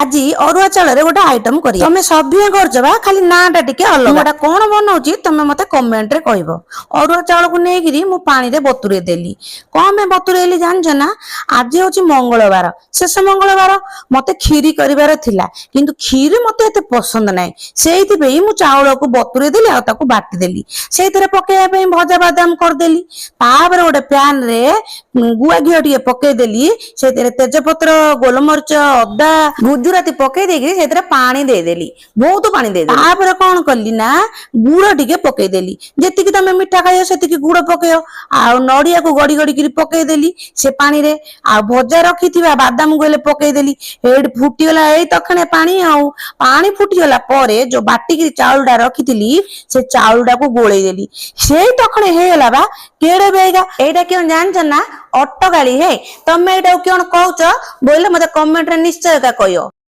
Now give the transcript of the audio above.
आज अरुआ चाउल गोटे आइटम कर तुम सभ्य कर खाली नाटा टिके अलग कौन बनाऊँ तुम मत कमेंट रे कहब। अरुआ चाउल को लेकिन मु पानी रे बतुरे देली कौन में बतुरेली जानछ ना आज हूँ मंगलवार शेष मंगलवार मत खीरी कर किंतु खीरी मत एत पसंद ना से मु चाउल को बतुरे देली आकु बाटीदेली से पकड़ भजा बादाम करदेली तापर गोटे पैन रे गुआ घी टे पकईदेली से तेजपत्र गोलमरीच अदा गुजराती पकई देकी पानी देदेली बहुत पानी देदेली तापर कौन कली ना गुड़ टिके पकईदेली जी तुम मिठा खाइयो से गुड़ पकईयो आ नड़िया को गड़ी गड़ी पकईदेली से पानी रे आ भजा रखी बादाम को पकईदेली फुटीगला यही तखने पानी आउ पानी फुटीगला परे जो बाटिकी चाउलटा रखी से चाउलटा को गोलेदेली से तखने हेगला बा केड़े बेगा एटा क्यों जानछ ना अटगाली हे तमे एटा क्यों कहूच बोले मते कमेंट रे निश्चय का कहियो।